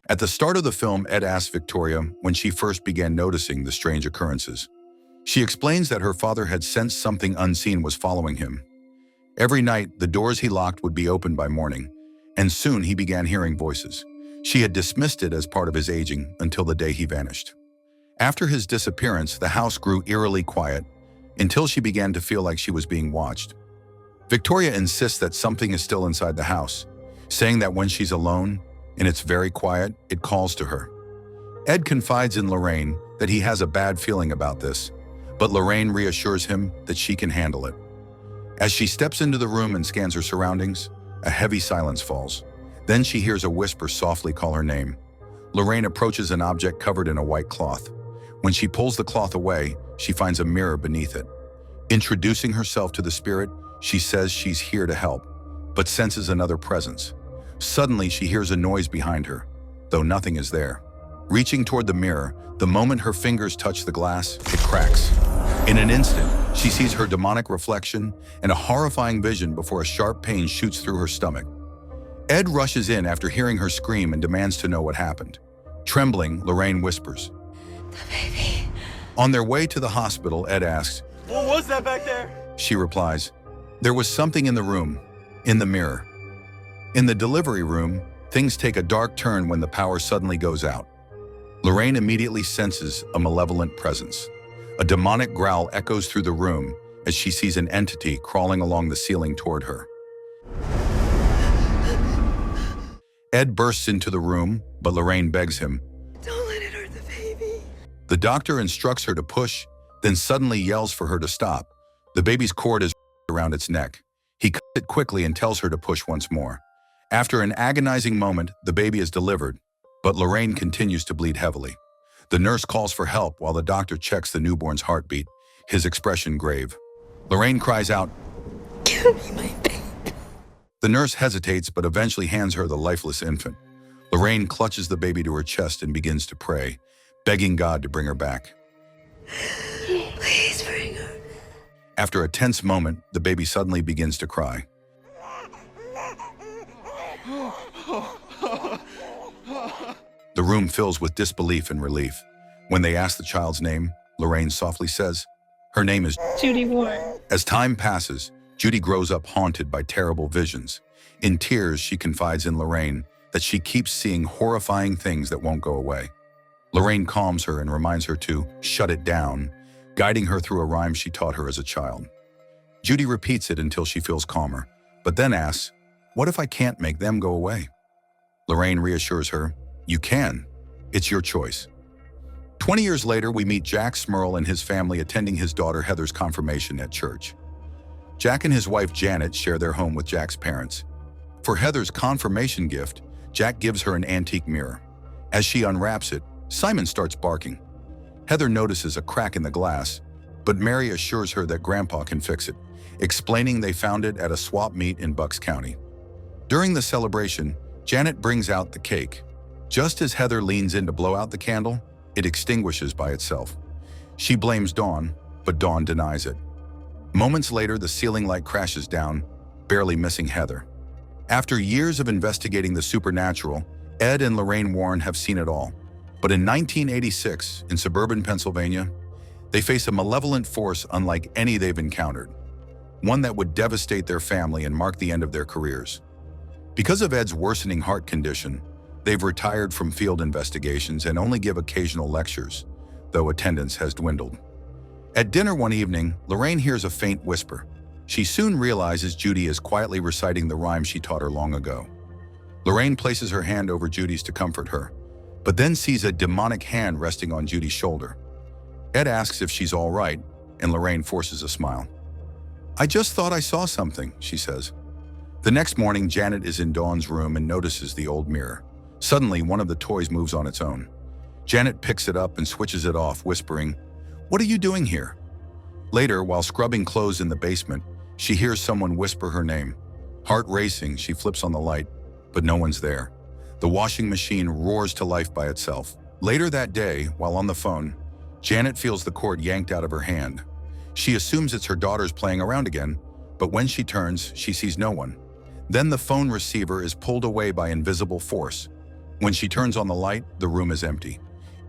At the start of the film, Ed asks Victoria when she first began noticing the strange occurrences. She explains that her father had sensed something unseen was following him. Every night, the doors he locked would be opened by morning, and soon he began hearing voices. She had dismissed it as part of his aging until the day he vanished. After his disappearance, the house grew eerily quiet until she began to feel like she was being watched. Victoria insists that something is still inside the house, saying that when she's alone and it's very quiet, it calls to her. Ed confides in Lorraine that he has a bad feeling about this, but Lorraine reassures him that she can handle it. As she steps into the room and scans her surroundings, a heavy silence falls. Then she hears a whisper softly call her name. Lorraine approaches an object covered in a white cloth. When she pulls the cloth away, she finds a mirror beneath it. Introducing herself to the spirit, she says she's here to help, but senses another presence. Suddenly, she hears a noise behind her, though nothing is there. Reaching toward the mirror, the moment her fingers touch the glass, it cracks. In an instant, she sees her demonic reflection and a horrifying vision before a sharp pain shoots through her stomach. Ed rushes in after hearing her scream and demands to know what happened. Trembling, Lorraine whispers, "The baby." On their way to the hospital, Ed asks, "What was that back there?" She replies, "There was something in the room, in the mirror." In the delivery room, things take a dark turn when the power suddenly goes out. Lorraine immediately senses a malevolent presence. A demonic growl echoes through the room as she sees an entity crawling along the ceiling toward her. Ed bursts into the room, but Lorraine begs him. "Don't let it hurt the baby." The doctor instructs her to push, then suddenly yells for her to stop. The baby's cord is around its neck. He cuts it quickly and tells her to push once more. After an agonizing moment, the baby is delivered, but Lorraine continues to bleed heavily. The nurse calls for help while the doctor checks the newborn's heartbeat, his expression grave. Lorraine cries out, "Give me my baby." The nurse hesitates but eventually hands her the lifeless infant. Lorraine clutches the baby to her chest and begins to pray, begging God to bring her back. "Please bring her." After a tense moment, the baby suddenly begins to cry. The room fills with disbelief and relief. When they ask the child's name, Lorraine softly says, her name is Judy Warren. As time passes, Judy grows up haunted by terrible visions. In tears, she confides in Lorraine that she keeps seeing horrifying things that won't go away. Lorraine calms her and reminds her to shut it down, guiding her through a rhyme she taught her as a child. Judy repeats it until she feels calmer, but then asks, "What if I can't make them go away?" Lorraine reassures her, "You can. It's your choice." 20 years later, we meet Jack Smurl and his family attending his daughter Heather's confirmation at church. Jack and his wife Janet share their home with Jack's parents. For Heather's confirmation gift, Jack gives her an antique mirror. As she unwraps it, Simon starts barking. Heather notices a crack in the glass, but Mary assures her that Grandpa can fix it, explaining they found it at a swap meet in Bucks County. During the celebration, Janet brings out the cake. Just as Heather leans in to blow out the candle, it extinguishes by itself. She blames Dawn, but Dawn denies it. Moments later, the ceiling light crashes down, barely missing Heather. After years of investigating the supernatural, Ed and Lorraine Warren have seen it all. But in 1986, in suburban Pennsylvania, they face a malevolent force unlike any they've encountered, one that would devastate their family and mark the end of their careers. Because of Ed's worsening heart condition, they've retired from field investigations and only give occasional lectures, though attendance has dwindled. At dinner one evening, Lorraine hears a faint whisper. She soon realizes Judy is quietly reciting the rhyme she taught her long ago. Lorraine places her hand over Judy's to comfort her, but then sees a demonic hand resting on Judy's shoulder. Ed asks if she's all right, and Lorraine forces a smile. "I just thought I saw something," she says. The next morning, Janet is in Dawn's room and notices the old mirror. Suddenly, one of the toys moves on its own. Janet picks it up and switches it off, whispering, "What are you doing here?" Later, while scrubbing clothes in the basement, she hears someone whisper her name. Heart racing, she flips on the light, but no one's there. The washing machine roars to life by itself. Later that day, while on the phone, Janet feels the cord yanked out of her hand. She assumes it's her daughter's playing around again, but when she turns, she sees no one. Then the phone receiver is pulled away by invisible force. When she turns on the light, the room is empty.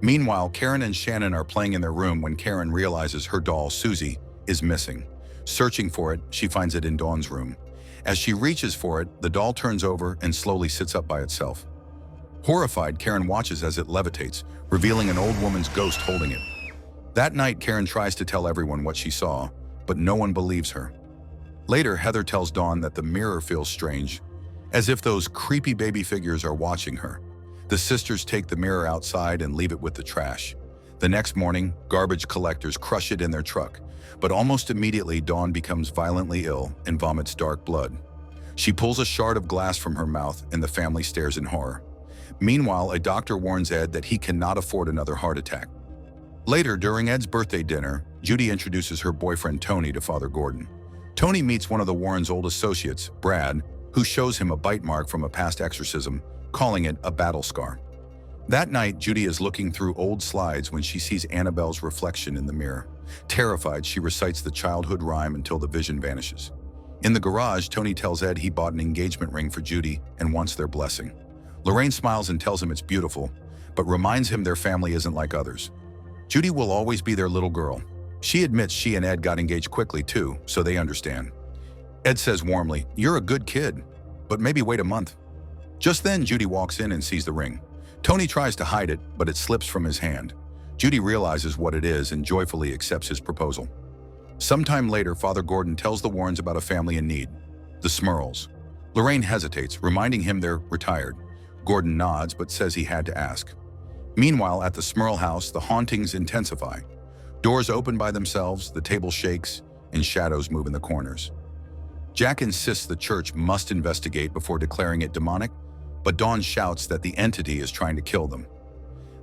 Meanwhile, Karen and Shannon are playing in their room when Karen realizes her doll, Susie, is missing. Searching for it, she finds it in Dawn's room. As she reaches for it, the doll turns over and slowly sits up by itself. Horrified, Karen watches as it levitates, revealing an old woman's ghost holding it. That night, Karen tries to tell everyone what she saw, but no one believes her. Later, Heather tells Dawn that the mirror feels strange, as if those creepy baby figures are watching her. The sisters take the mirror outside and leave it with the trash. The next morning, garbage collectors crush it in their truck, but almost immediately Dawn becomes violently ill and vomits dark blood. She pulls a shard of glass from her mouth and the family stares in horror. Meanwhile, a doctor warns Ed that he cannot afford another heart attack. Later, during Ed's birthday dinner, Judy introduces her boyfriend Tony to Father Gordon. Tony meets one of the Warrens' old associates, Brad, who shows him a bite mark from a past exorcism, calling it a battle scar. That night, Judy is looking through old slides when she sees Annabelle's reflection in the mirror. Terrified, she recites the childhood rhyme until the vision vanishes. In the garage, Tony tells Ed he bought an engagement ring for Judy and wants their blessing. Lorraine smiles and tells him it's beautiful, but reminds him their family isn't like others. Judy will always be their little girl. She admits she and Ed got engaged quickly too, so they understand. Ed says warmly, "You're a good kid, but maybe wait a month." Just then, Judy walks in and sees the ring. Tony tries to hide it, but it slips from his hand. Judy realizes what it is and joyfully accepts his proposal. Sometime later, Father Gordon tells the Warrens about a family in need, the Smurls. Lorraine hesitates, reminding him they're retired. Gordon nods, but says he had to ask. Meanwhile, at the Smurl house, the hauntings intensify. Doors open by themselves, the table shakes, and shadows move in the corners. Jack insists the church must investigate before declaring it demonic, but Dawn shouts that the entity is trying to kill them.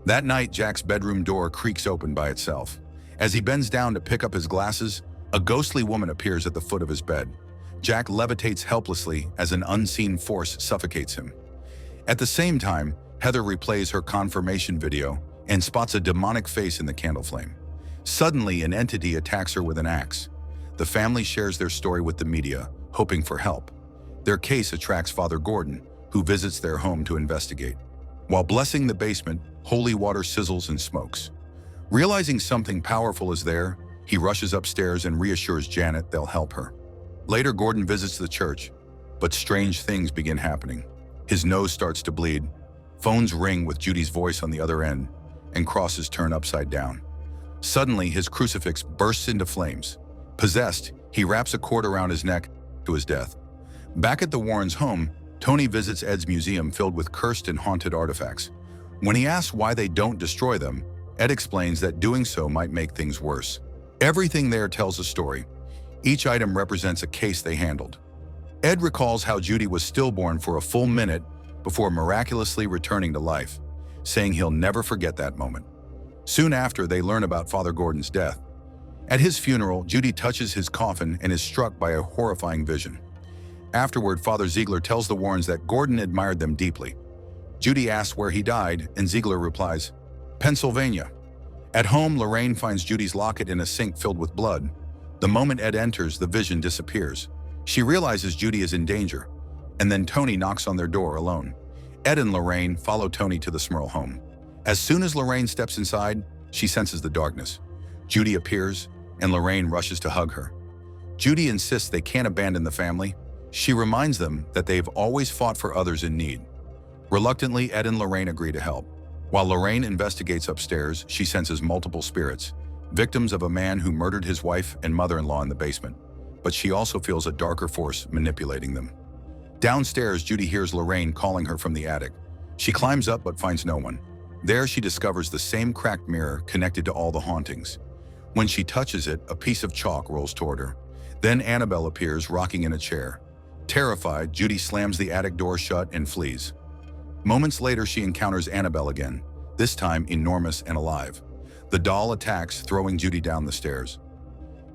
That night, Jack's bedroom door creaks open by itself. As he bends down to pick up his glasses, a ghostly woman appears at the foot of his bed. Jack levitates helplessly as an unseen force suffocates him. At the same time, Heather replays her confirmation video and spots a demonic face in the candle flame. Suddenly, an entity attacks her with an axe. The family shares their story with the media, hoping for help. Their case attracts Father Gordon, who visits their home to investigate. While blessing the basement, holy water sizzles and smokes. Realizing something powerful is there, he rushes upstairs and reassures Janet they'll help her. Later, Gordon visits the church, but strange things begin happening. His nose starts to bleed, phones ring with Judy's voice on the other end, and crosses turn upside down. Suddenly, his crucifix bursts into flames. Possessed, he wraps a cord around his neck to his death. Back at the Warrens' home, Tony visits Ed's museum filled with cursed and haunted artifacts. When he asks why they don't destroy them, Ed explains that doing so might make things worse. Everything there tells a story. Each item represents a case they handled. Ed recalls how Judy was stillborn for a full minute before miraculously returning to life, saying he'll never forget that moment. Soon after, they learn about Father Gordon's death. At his funeral, Judy touches his coffin and is struck by a horrifying vision. Afterward, Father Ziegler tells the Warrens that Gordon admired them deeply. Judy asks where he died, and Ziegler replies, "Pennsylvania." At home, Lorraine finds Judy's locket in a sink filled with blood. The moment Ed enters, the vision disappears. She realizes Judy is in danger, and then Tony knocks on their door alone. Ed and Lorraine follow Tony to the Smurl home. As soon as Lorraine steps inside, she senses the darkness. Judy appears, and Lorraine rushes to hug her. Judy insists they can't abandon the family. She reminds them that they've always fought for others in need. Reluctantly, Ed and Lorraine agree to help. While Lorraine investigates upstairs, she senses multiple spirits, victims of a man who murdered his wife and mother-in-law in the basement. But she also feels a darker force manipulating them. Downstairs, Judy hears Lorraine calling her from the attic. She climbs up but finds no one. There, she discovers the same cracked mirror connected to all the hauntings. When she touches it, a piece of chalk rolls toward her. Then Annabelle appears, rocking in a chair. Terrified, Judy slams the attic door shut and flees. Moments later, she encounters Annabelle again, this time enormous and alive. The doll attacks, throwing Judy down the stairs.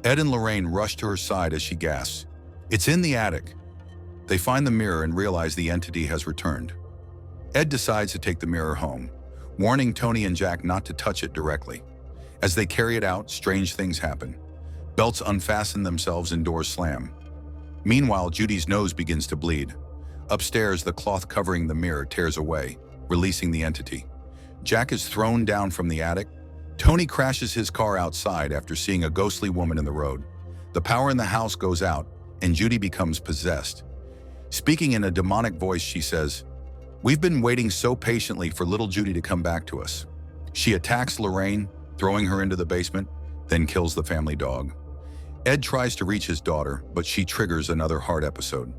Ed and Lorraine rush to her side as she gasps. It's in the attic. They find the mirror and realize the entity has returned. Ed decides to take the mirror home, warning Tony and Jack not to touch it directly. As they carry it out, strange things happen. Belts unfasten themselves and doors slam. Meanwhile, Judy's nose begins to bleed. Upstairs, the cloth covering the mirror tears away, releasing the entity. Jack is thrown down from the attic. Tony crashes his car outside after seeing a ghostly woman in the road. The power in the house goes out, and Judy becomes possessed. Speaking in a demonic voice, she says, "We've been waiting so patiently for little Judy to come back to us." She attacks Lorraine, throwing her into the basement, then kills the family dog. Ed tries to reach his daughter, but she triggers another heart episode.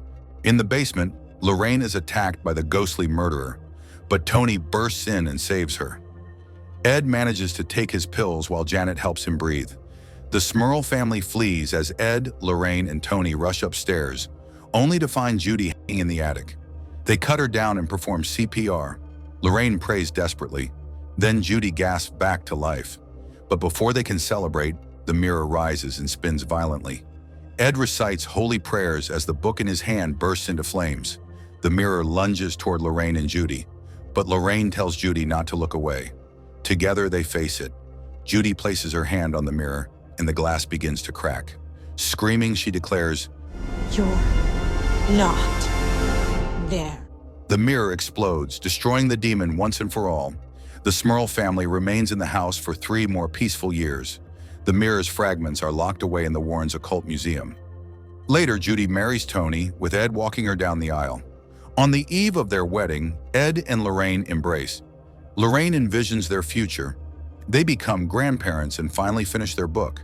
In the basement, Lorraine is attacked by the ghostly murderer, but Tony bursts in and saves her. Ed manages to take his pills while Janet helps him breathe. The Smurl family flees as Ed, Lorraine, and Tony rush upstairs, only to find Judy hanging in the attic. They cut her down and perform CPR. Lorraine prays desperately. Then Judy gasps back to life. But before they can celebrate, the mirror rises and spins violently. Ed recites holy prayers as the book in his hand bursts into flames. The mirror lunges toward Lorraine and Judy, but Lorraine tells Judy not to look away. Together they face it. Judy places her hand on the mirror, and the glass begins to crack. Screaming, she declares, "You're not there." The mirror explodes, destroying the demon once and for all. The Smurl family remains in the house for 3 more peaceful years. The mirror's fragments are locked away in the Warrens' occult museum. Later, Judy marries Tony, with Ed walking her down the aisle. On the eve of their wedding, Ed and Lorraine embrace. Lorraine envisions their future. They become grandparents and finally finish their book.